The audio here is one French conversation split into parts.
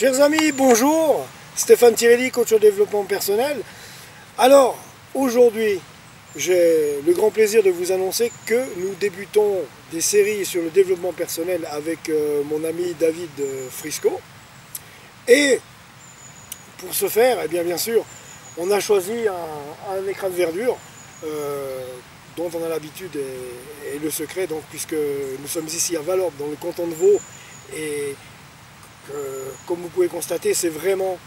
Chers amis, bonjour, Stéphane Tirelli, coach en développement personnel. Alors, aujourd'hui, j'ai le grand plaisir de vous annoncer que nous débutons des séries sur le développement personnel avec mon ami David Frisco. Et pour ce faire, eh bien sûr, on a choisi un écran de verdure dont on a l'habitude et le secret, donc, puisque nous sommes ici à Vallorbe, dans le canton de Vaud, et comme vous pouvez constater, c'est vraiment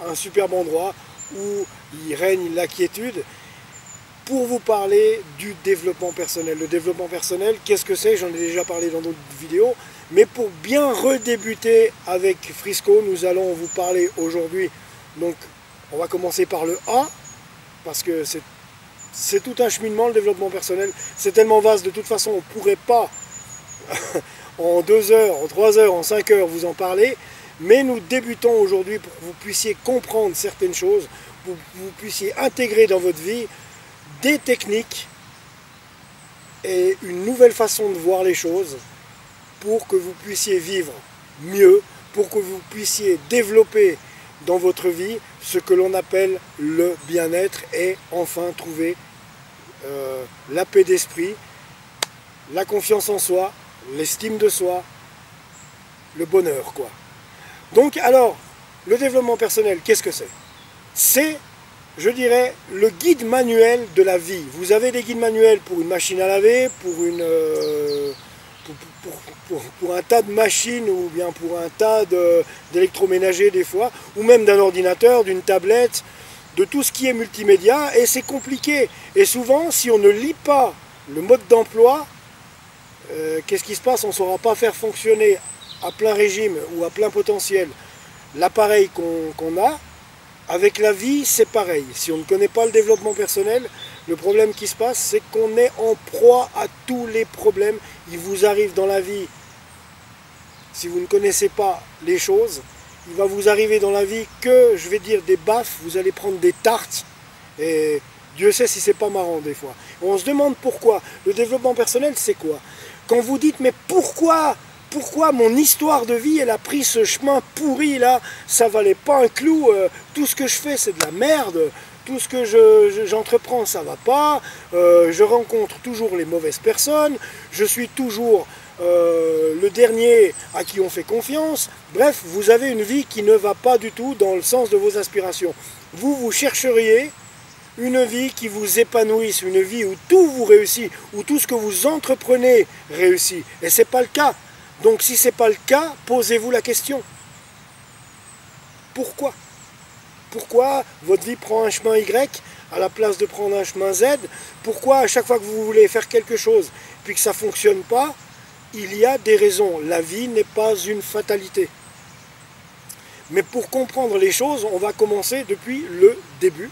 un superbe endroit où il règne la quiétude pour vous parler du développement personnel. Le développement personnel, qu'est-ce que c'est? J'en ai déjà parlé dans d'autres vidéos, mais pour bien redébuter avec Frisco, nous allons vous parler aujourd'hui. Donc, on va commencer par le A, parce que c'est tout un cheminement, le développement personnel. C'est tellement vaste, de toute façon, on ne pourrait pas en 2 heures, en 3 heures, en 5 heures vous en parler. Mais nous débutons aujourd'hui pour que vous puissiez comprendre certaines choses, pour que vous puissiez intégrer dans votre vie des techniques et une nouvelle façon de voir les choses pour que vous puissiez vivre mieux, pour que vous puissiez développer dans votre vie ce que l'on appelle le bien-être et enfin trouver la paix d'esprit, la confiance en soi, l'estime de soi, le bonheur, quoi. Donc, alors, le développement personnel, qu'est-ce que c'est? C'est, je dirais, le guide manuel de la vie. Vous avez des guides manuels pour une machine à laver, pour un tas de machines, ou bien pour un tas d'électroménagers des fois, ou même d'un ordinateur, d'une tablette, de tout ce qui est multimédia, et c'est compliqué. Et souvent, si on ne lit pas le mode d'emploi, qu'est-ce qui se passe? On ne saura pas faire fonctionner à plein régime ou à plein potentiel l'appareil qu'on a. Avec la vie, c'est pareil. Si on ne connaît pas le développement personnel, le problème qui se passe, c'est qu'on est en proie à tous les problèmes. Il vous arrive dans la vie, si vous ne connaissez pas les choses, il va vous arriver dans la vie que, je vais dire, des baffes, vous allez prendre des tartes, et Dieu sait si c'est pas marrant des fois. On se demande pourquoi. Le développement personnel, c'est quoi? Quand vous dites, mais pourquoi mon histoire de vie, elle a pris ce chemin pourri là, ça valait pas un clou, tout ce que je fais c'est de la merde, tout ce que j'entreprends ça va pas, je rencontre toujours les mauvaises personnes, je suis toujours le dernier à qui on fait confiance. Bref, vous avez une vie qui ne va pas du tout dans le sens de vos aspirations. Vous chercheriez une vie qui vous épanouisse, une vie où tout vous réussit, où tout ce que vous entreprenez réussit. Et ce n'est pas le cas. Donc si ce n'est pas le cas, posez-vous la question. Pourquoi? Pourquoi votre vie prend un chemin Y à la place de prendre un chemin Z? Pourquoi à chaque fois que vous voulez faire quelque chose, puis que ça ne fonctionne pas, il y a des raisons. La vie n'est pas une fatalité. Mais pour comprendre les choses, on va commencer depuis le début.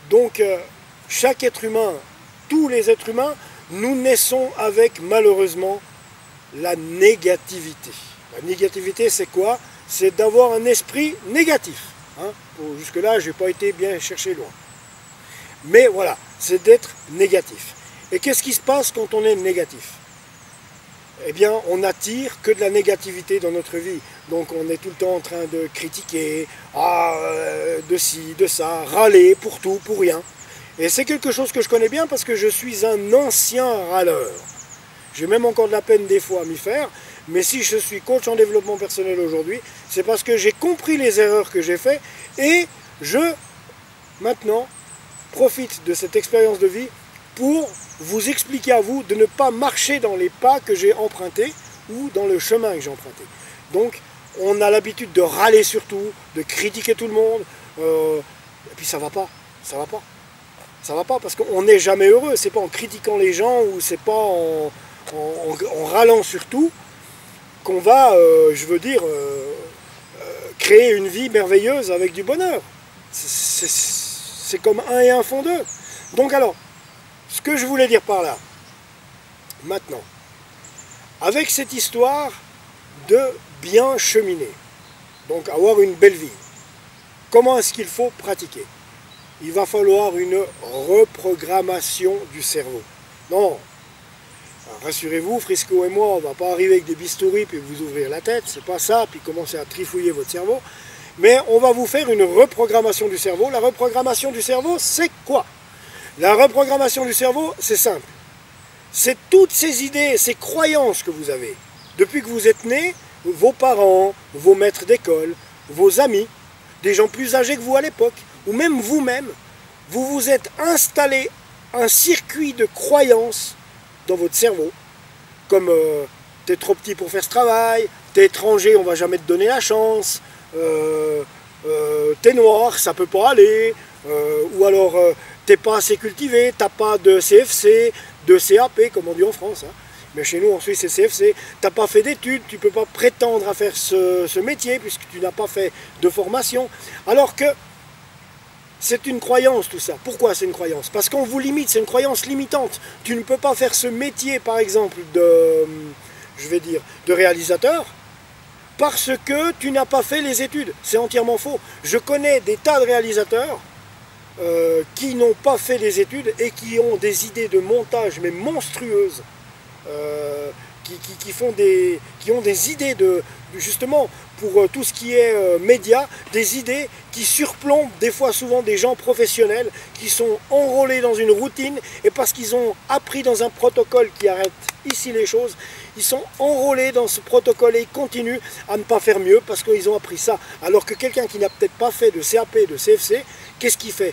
Donc, chaque être humain, tous les êtres humains, nous naissons avec, malheureusement, la négativité. La négativité, c'est quoi? C'est d'avoir un esprit négatif. Hein? Jusque-là, je n'ai pas été bien chercher loin. Mais voilà, c'est d'être négatif. Et qu'est-ce qui se passe quand on est négatif? Eh bien, on n'attire que de la négativité dans notre vie. Donc, on est tout le temps en train de critiquer, de ci, de ça, râler pour tout, pour rien. Et c'est quelque chose que je connais bien parce que je suis un ancien râleur. J'ai même encore de la peine des fois à m'y faire. Mais si je suis coach en développement personnel aujourd'hui, c'est parce que j'ai compris les erreurs que j'ai faites et je, maintenant, profite de cette expérience de vie pour vous expliquer à vous de ne pas marcher dans les pas que j'ai empruntés ou dans le chemin que j'ai emprunté. Donc, on a l'habitude de râler sur tout, de critiquer tout le monde, et puis ça va pas, ça va pas. Ça va pas parce qu'on n'est jamais heureux, c'est pas en critiquant les gens ou c'est pas en râlant sur tout qu'on va, je veux dire, créer une vie merveilleuse avec du bonheur. C'est comme 1 et 1 font 2. Donc alors, ce que je voulais dire par là, maintenant, avec cette histoire de bien cheminer, donc avoir une belle vie, comment est-ce qu'il faut pratiquer? Il va falloir une reprogrammation du cerveau. Non, rassurez-vous, Frisco et moi, on ne va pas arriver avec des bistouris puis vous ouvrir la tête, c'est pas ça, puis commencer à trifouiller votre cerveau. Mais on va vous faire une reprogrammation du cerveau. La reprogrammation du cerveau, c'est quoi? La reprogrammation du cerveau, c'est simple. C'est toutes ces idées, ces croyances que vous avez. Depuis que vous êtes né, vos parents, vos maîtres d'école, vos amis, des gens plus âgés que vous à l'époque, ou même vous-même, vous vous êtes installé un circuit de croyances dans votre cerveau, comme t'es trop petit pour faire ce travail, t'es étranger, on va jamais te donner la chance, t'es noir, ça peut pas aller, ou alors t'es pas assez cultivé, t'as pas de CFC, de CAP, comme on dit en France, hein. Mais chez nous en Suisse c'est CFC, t'as pas fait d'études, tu peux pas prétendre à faire ce métier puisque tu n'as pas fait de formation, alors que c'est une croyance tout ça. Pourquoi c'est une croyance? Parce qu'on vous limite, c'est une croyance limitante. Tu ne peux pas faire ce métier par exemple de réalisateur, parce que tu n'as pas fait les études. C'est entièrement faux. Je connais des tas de réalisateurs qui n'ont pas fait les études et qui ont des idées de montage mais monstrueuses, qui ont des idées justement pour tout ce qui est média, des idées qui surplombent des fois souvent des gens professionnels qui sont enrôlés dans une routine, et parce qu'ils ont appris dans un protocole qui arrête ici les choses, ils sont enrôlés dans ce protocole et ils continuent à ne pas faire mieux parce qu'ils ont appris ça. Alors que quelqu'un qui n'a peut-être pas fait de CAP, de CFC, qu'est-ce qu'il fait?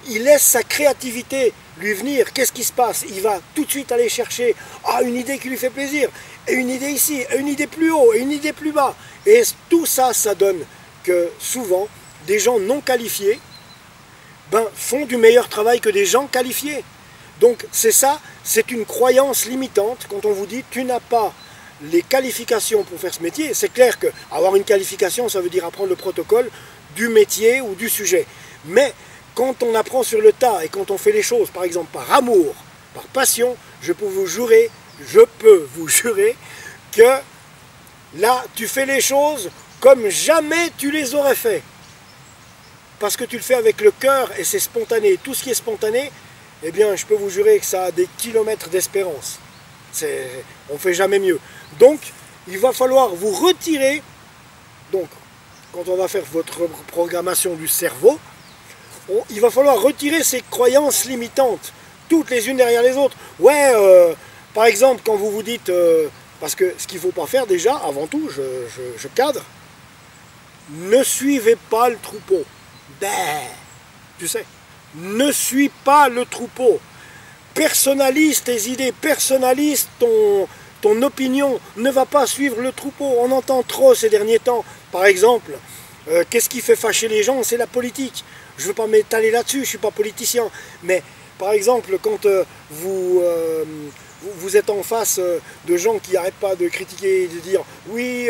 Il laisse sa créativité lui venir. Qu'est-ce qui se passe? Il va tout de suite aller chercher une idée qui lui fait plaisir, et une idée ici, et une idée plus haut, et une idée plus bas. Et tout ça, ça donne que souvent, des gens non qualifiés font du meilleur travail que des gens qualifiés. Donc c'est ça, c'est une croyance limitante quand on vous dit tu n'as pas les qualifications pour faire ce métier. C'est clair que avoir une qualification, ça veut dire apprendre le protocole du métier ou du sujet. Mais quand on apprend sur le tas et quand on fait les choses, par exemple par amour, par passion, je peux vous jurer que là, tu fais les choses comme jamais tu les aurais fait. Parce que tu le fais avec le cœur et c'est spontané. Tout ce qui est spontané, eh bien, je peux vous jurer que ça a des kilomètres d'espérance. On ne fait jamais mieux. Donc, il va falloir vous retirer. Donc, quand on va faire votre programmation du cerveau, il va falloir retirer ces croyances limitantes, toutes les unes derrière les autres. Ouais, par exemple, quand vous vous dites, parce que ce qu'il ne faut pas faire déjà, avant tout, je cadre, ne suivez pas le troupeau. Tu sais, ne suis pas le troupeau. Personnalise tes idées, personnalise ton opinion, ne va pas suivre le troupeau. On entend trop ces derniers temps. Par exemple, qu'est-ce qui fait fâcher les gens? C'est la politique. Je ne veux pas m'étaler là-dessus, je ne suis pas politicien. Mais par exemple, quand vous êtes en face de gens qui n'arrêtent pas de critiquer et de dire oui,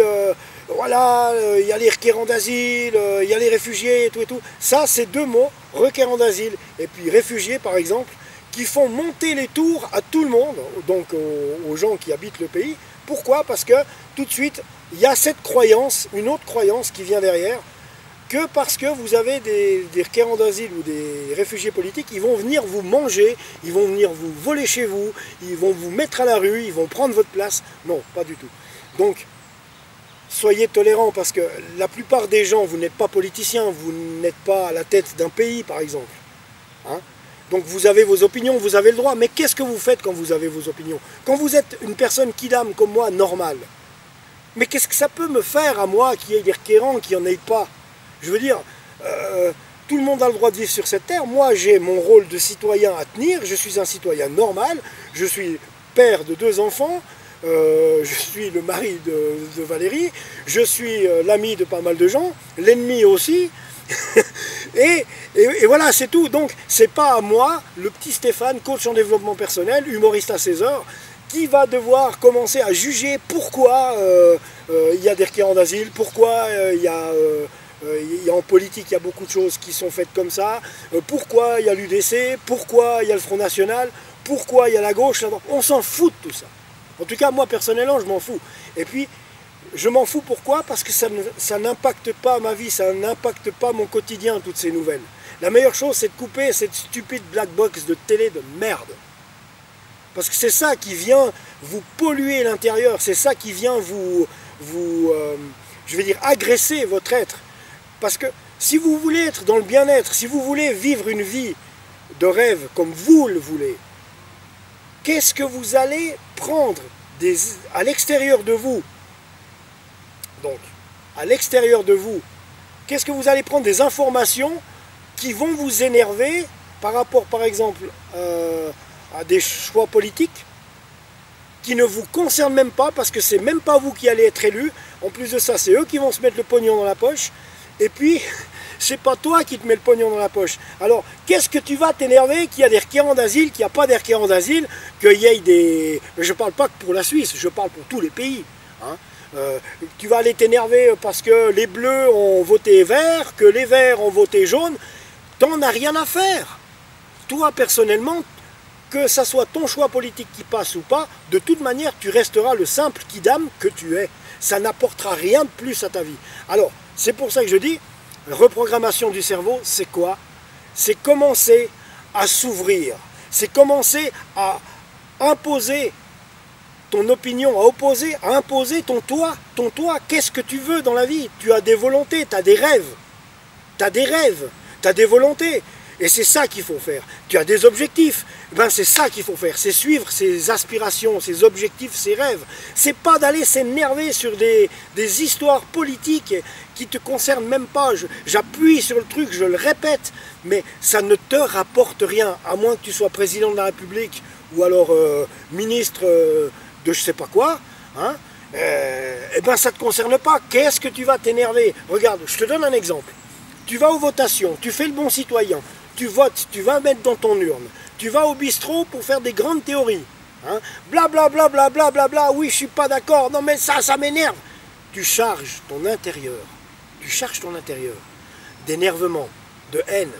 voilà, il y a les requérants d'asile, il y a les réfugiés et tout. Ça, c'est deux mots, requérants d'asile et puis réfugiés par exemple, qui font monter les tours à tout le monde, donc aux gens qui habitent le pays. Pourquoi? Parce que tout de suite, il y a cette croyance, une autre croyance qui vient derrière, que parce que vous avez des requérants d'asile ou des réfugiés politiques, ils vont venir vous manger, ils vont venir vous voler chez vous, ils vont vous mettre à la rue, ils vont prendre votre place. Non, pas du tout. Donc, soyez tolérants parce que la plupart des gens, vous n'êtes pas politiciens, vous n'êtes pas à la tête d'un pays par exemple. Hein? Donc vous avez vos opinions, vous avez le droit, mais qu'est-ce que vous faites quand vous avez vos opinions? Quand vous êtes une personne kidam comme moi, normale, mais qu'est-ce que ça peut me faire à moi qui ai des requérants, qui n'en ait pas? Je veux dire, tout le monde a le droit de vivre sur cette terre. Moi, j'ai mon rôle de citoyen à tenir. Je suis un citoyen normal. Je suis père de 2 enfants. Je suis le mari de Valérie. Je suis l'ami de pas mal de gens. L'ennemi aussi. et voilà, c'est tout. Donc, c'est pas à moi, le petit Stéphane, coach en développement personnel, humoriste à 16 heures, qui va devoir commencer à juger pourquoi il y a des requérants d'asile, pourquoi il y a en politique, il y a beaucoup de choses qui sont faites comme ça. Pourquoi il y a l'UDC? Pourquoi il y a le Front National? Pourquoi il y a la gauche? On s'en fout de tout ça. En tout cas, moi, personnellement, je m'en fous. Et puis, je m'en fous pourquoi? Parce que ça n'impacte pas ma vie, ça n'impacte pas mon quotidien, toutes ces nouvelles. La meilleure chose, c'est de couper cette stupide black box de télé de merde. Parce que c'est ça qui vient vous polluez l'intérieur, c'est ça qui vient je vais dire, agresser votre être. Parce que si vous voulez être dans le bien-être, si vous voulez vivre une vie de rêve comme vous le voulez, qu'est-ce que vous allez prendre à l'extérieur de vous? Donc, à l'extérieur de vous, qu'est-ce que vous allez prendre? Des informations qui vont vous énerver par rapport, par exemple, à des choix politiques qui ne vous concernent même pas, parce que c'est même pas vous qui allez être élu. En plus de ça, c'est eux qui vont se mettre le pognon dans la poche. Et puis, c'est pas toi qui te mets le pognon dans la poche. Alors, qu'est-ce que tu vas t'énerver qu'il y a des requérants d'asile, qu'il n'y a pas des requérants d'asile, qu'il y ait des... Je parle pas que pour la Suisse, je parle pour tous les pays. Hein. Tu vas aller t'énerver parce que les bleus ont voté vert, que les verts ont voté jaune. T'en as rien à faire. Toi, personnellement, que ça soit ton choix politique qui passe ou pas, de toute manière, tu resteras le simple kidam que tu es. Ça n'apportera rien de plus à ta vie. Alors, c'est pour ça que je dis, reprogrammation du cerveau, c'est quoi? C'est commencer à s'ouvrir. C'est commencer à imposer ton opinion, à imposer ton toi. Ton toi, qu'est-ce que tu veux dans la vie? Tu as des volontés, tu as des rêves. Tu as des rêves, tu as des volontés. Et c'est ça qu'il faut faire. Tu as des objectifs, ben c'est ça qu'il faut faire. C'est suivre ses aspirations, ses objectifs, ses rêves. C'est pas d'aller s'énerver sur des histoires politiques qui te concernent même pas. J'appuie sur le truc, je le répète, mais ça ne te rapporte rien, à moins que tu sois président de la République ou alors ministre de je sais pas quoi. Hein, eh ben ça ne te concerne pas. Qu'est-ce que tu vas t'énerver? Regarde, je te donne un exemple. Tu vas aux votations, tu fais le bon citoyen. Tu votes, tu vas mettre dans ton urne, tu vas au bistrot pour faire des grandes théories. Hein, bla bla bla bla bla bla bla, oui je suis pas d'accord, non mais ça m'énerve. Tu charges ton intérieur d'énervement, de haine,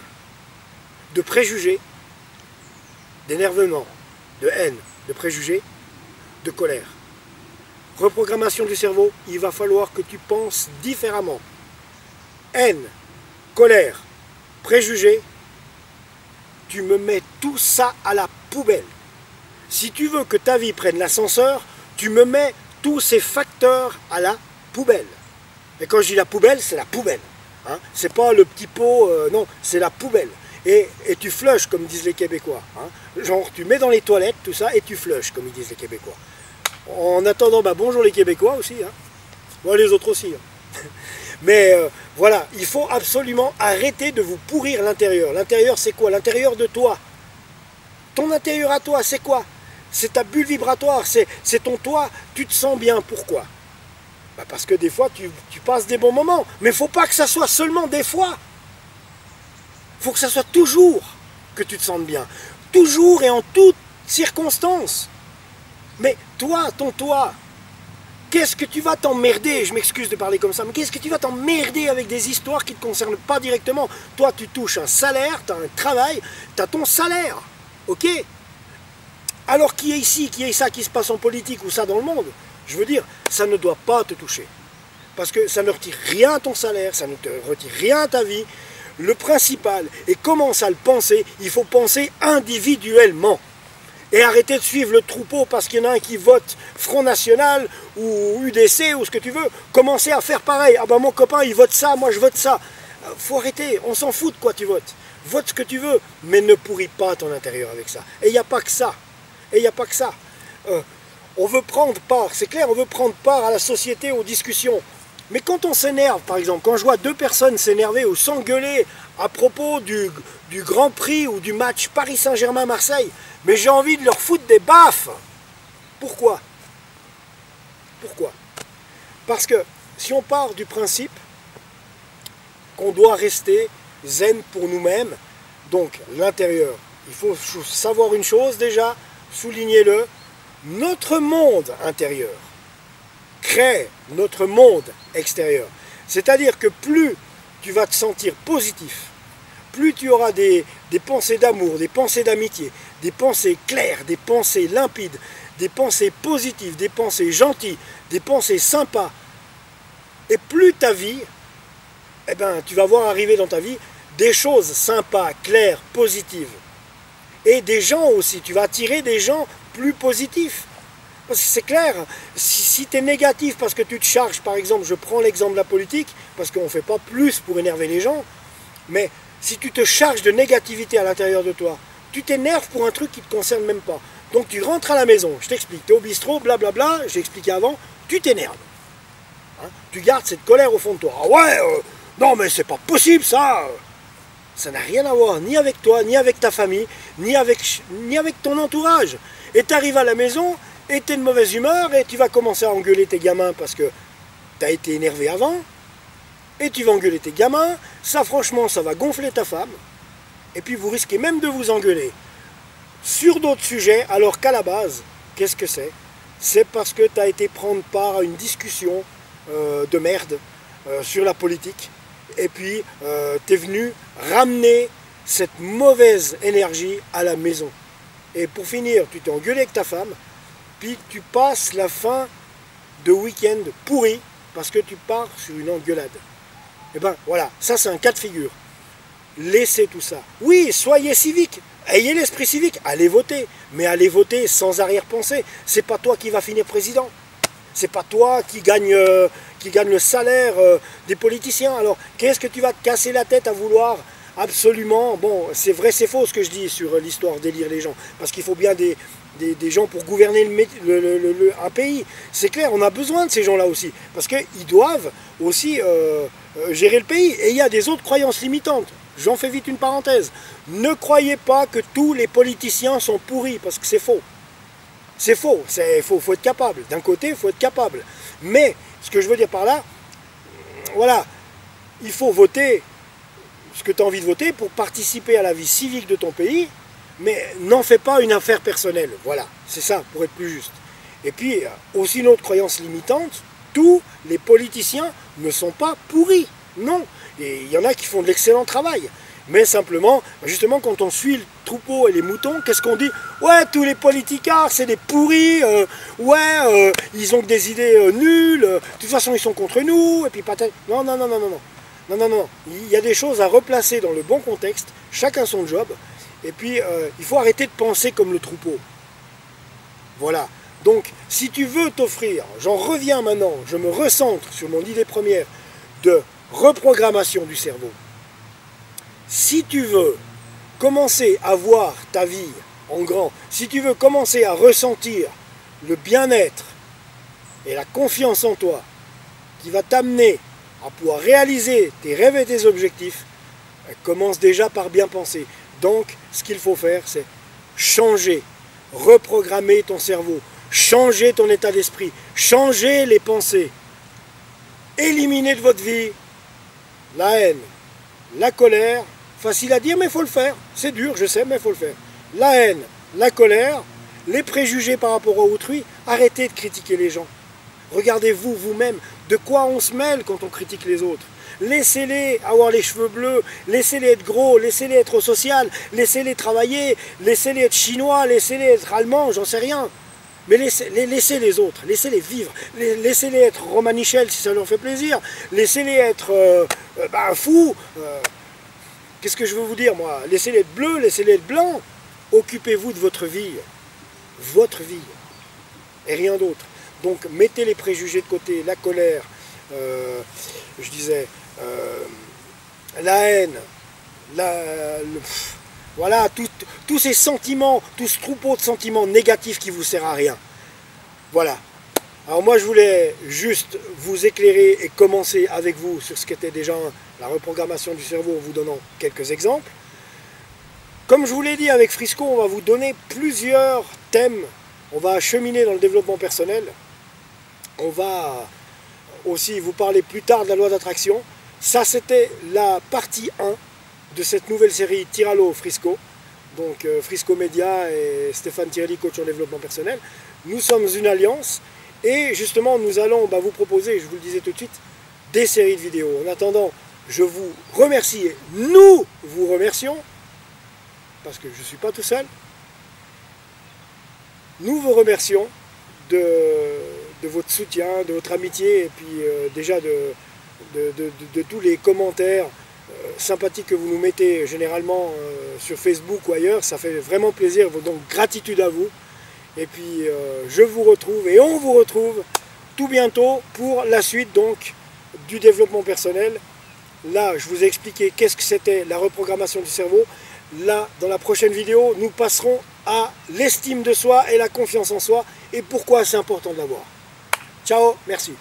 de préjugés, d'énervement, de haine, de préjugés, de colère. Reprogrammation du cerveau, il va falloir que tu penses différemment. Haine, colère, préjugés, tu me mets tout ça à la poubelle. Si tu veux que ta vie prenne l'ascenseur, tu me mets tous ces facteurs à la poubelle. Et quand je dis la poubelle, c'est la poubelle. Hein, c'est pas le petit pot, non, c'est la poubelle. Et tu flushes, comme disent les Québécois. Hein. Genre, tu mets dans les toilettes, tout ça, et tu flushes, comme ils disent les Québécois. En attendant, bah, bonjour les Québécois aussi. Hein. Bon, les autres aussi. Hein. Mais voilà, il faut absolument arrêter de vous pourrir l'intérieur. L'intérieur, c'est quoi? L'intérieur de toi. Ton intérieur à toi, c'est quoi? C'est ta bulle vibratoire, c'est ton toi. Tu te sens bien. Pourquoi? Bah parce que des fois, tu passes des bons moments. Mais il ne faut pas que ça soit seulement des fois. Il faut que ça soit toujours que tu te sentes bien. Toujours et en toutes circonstances. Mais toi, ton toi, qu'est-ce que tu vas t'emmerder? Je m'excuse de parler comme ça, mais qu'est-ce que tu vas t'emmerder avec des histoires qui ne te concernent pas directement? Toi, tu touches un salaire, tu as un travail, tu as ton salaire. Ok? Alors qui est ici, qui est ça qui se passe en politique ou ça dans le monde? Je veux dire, ça ne doit pas te toucher. Parce que ça ne retire rien à ton salaire, ça ne te retire rien à ta vie. Le principal, et commence à le penser, il faut penser individuellement. Et arrêtez de suivre le troupeau parce qu'il y en a un qui vote Front National ou UDC ou ce que tu veux. Commencez à faire pareil. Ah ben mon copain il vote ça, moi je vote ça. Faut arrêter, on s'en fout de quoi tu votes. Vote ce que tu veux, mais ne pourris pas ton intérieur avec ça. Et il n'y a pas que ça. Et il n'y a pas que ça. On veut prendre part, c'est clair, on veut prendre part à la société, aux discussions. Mais quand on s'énerve, par exemple, quand je vois deux personnes s'énerver ou s'engueuler à propos du Grand Prix ou du match Paris Saint-Germain-Marseille, mais j'ai envie de leur foutre des baffes. Pourquoi? Pourquoi? Parce que si on part du principe qu'on doit rester zen pour nous-mêmes, donc l'intérieur, il faut savoir une chose déjà, soulignez-le, notre monde intérieur crée notre monde extérieur. C'est-à-dire que plus tu vas te sentir positif, plus tu auras des pensées d'amour, des pensées d'amitié, des pensées claires, des pensées limpides, des pensées positives, des pensées gentilles, des pensées sympas. Et plus ta vie, eh ben, tu vas voir arriver dans ta vie des choses sympas, claires, positives. Et des gens aussi, tu vas attirer des gens plus positifs. Parce que c'est clair, si tu es négatif parce que tu te charges, par exemple, je prends l'exemple de la politique, parce qu'on ne fait pas plus pour énerver les gens, mais si tu te charges de négativité à l'intérieur de toi, tu t'énerves pour un truc qui ne te concerne même pas. Donc tu rentres à la maison, je t'explique, tu es au bistrot, blablabla, j'ai expliqué avant, tu t'énerves. Hein, tu gardes cette colère au fond de toi. Ah ouais, non mais c'est pas possible ça. Ça n'a rien à voir, ni avec toi, ni avec ta famille, ni avec ton entourage. Et tu arrives à la maison, et tu es de mauvaise humeur, et tu vas commencer à engueuler tes gamins parce que tu as été énervé avant, et tu vas engueuler tes gamins, ça franchement, ça va gonfler ta femme, et puis vous risquez même de vous engueuler sur d'autres sujets, alors qu'à la base, qu'est-ce que c'est? C'est parce que tu as été prendre part à une discussion de merde sur la politique, et puis tu es venu ramener cette mauvaise énergie à la maison. Et pour finir, tu t'es engueulé avec ta femme, puis tu passes la fin de week-end pourri parce que tu pars sur une engueulade. Et ben voilà, ça c'est un cas de figure. Laissez tout ça. Oui, soyez civique, ayez l'esprit civique, allez voter, mais allez voter sans arrière-pensée. C'est pas toi qui vas finir président. C'est pas toi qui gagne le salaire des politiciens. Alors, qu'est-ce que tu vas te casser la tête à vouloir absolument... Bon, c'est vrai, c'est faux ce que je dis sur l'histoire d'élire les gens, parce qu'il faut bien des gens pour gouverner un pays. C'est clair, on a besoin de ces gens-là aussi, parce qu'ils doivent aussi gérer le pays. Et il y a des autres croyances limitantes. J'en fais vite une parenthèse. Ne croyez pas que tous les politiciens sont pourris, parce que c'est faux. C'est faux, faut être capable. D'un côté, il faut être capable. Mais, ce que je veux dire par là, voilà, il faut voter ce que tu as envie de voter pour participer à la vie civique de ton pays, mais n'en fais pas une affaire personnelle. Voilà, c'est ça, pour être plus juste. Et puis, aussi une autre croyance limitante, tous les politiciens ne sont pas pourris. Non, et il y en a qui font de l'excellent travail. Mais simplement, justement, quand on suit le troupeau et les moutons, qu'est-ce qu'on dit? Ouais, tous les politicards, c'est des pourris, ils ont que des idées nulles, de toute façon, ils sont contre nous, et puis peut-être... Non, non, non, non, non, non. Non, non, non. Il y a des choses à replacer dans le bon contexte, chacun son job, et puis il faut arrêter de penser comme le troupeau. Voilà. Donc, si tu veux t'offrir, j'en reviens maintenant, je me recentre sur mon idée première de reprogrammation du cerveau. Si tu veux commencer à voir ta vie en grand, si tu veux commencer à ressentir le bien-être et la confiance en toi qui va t'amener à pouvoir réaliser tes rêves et tes objectifs, commence déjà par bien penser. Donc, ce qu'il faut faire, c'est changer, reprogrammer ton cerveau, changer ton état d'esprit, changer les pensées, éliminer de votre vie la haine, la colère. Facile à dire, mais il faut le faire. C'est dur, je sais, mais il faut le faire. La haine, la colère, les préjugés par rapport à autrui. Arrêtez de critiquer les gens. Regardez-vous vous-même. De quoi on se mêle quand on critique les autres? Laissez-les avoir les cheveux bleus, laissez-les être gros, laissez-les être social, laissez-les travailler, laissez-les être chinois, laissez-les être allemands, j'en sais rien. Mais laissez les autres, laissez-les vivre, laissez-les être Romanichel si ça leur fait plaisir, laissez-les être fous. Qu'est-ce que je veux vous dire, moi? Laissez-les être bleus, laissez-les être blancs. Occupez-vous de votre vie, et rien d'autre. Donc, mettez les préjugés de côté, la colère, je disais, la haine, voilà, tous ces sentiments, tout ce troupeau de sentiments négatifs qui vous sert à rien. Voilà. Alors moi, je voulais juste vous éclairer et commencer avec vous sur ce qu'était déjà la reprogrammation du cerveau en vous donnant quelques exemples. Comme je vous l'ai dit, avec Frisco, on va vous donner plusieurs thèmes. On va cheminer dans le développement personnel. On va aussi vous parler plus tard de la loi d'attraction. Ça, c'était la partie 1 de cette nouvelle série Tire à l'eau Frisco. Donc Frisco Média et Stéphane Tirelli, coach en développement personnel. Nous sommes une alliance. Et justement, nous allons vous proposer, je vous le disais tout de suite, des séries de vidéos. En attendant, je vous remercie et nous vous remercions, parce que je ne suis pas tout seul. Nous vous remercions de votre soutien, de votre amitié, et puis déjà de tous les commentaires sympathiques que vous nous mettez généralement sur Facebook ou ailleurs. Ça fait vraiment plaisir, donc gratitude à vous. Et puis je vous retrouve et on vous retrouve tout bientôt pour la suite donc du développement personnel. Là, je vous ai expliqué qu'est-ce que c'était la reprogrammation du cerveau. Là, dans la prochaine vidéo, nous passerons à l'estime de soi et la confiance en soi et pourquoi c'est important de l'avoir. Ciao, merci.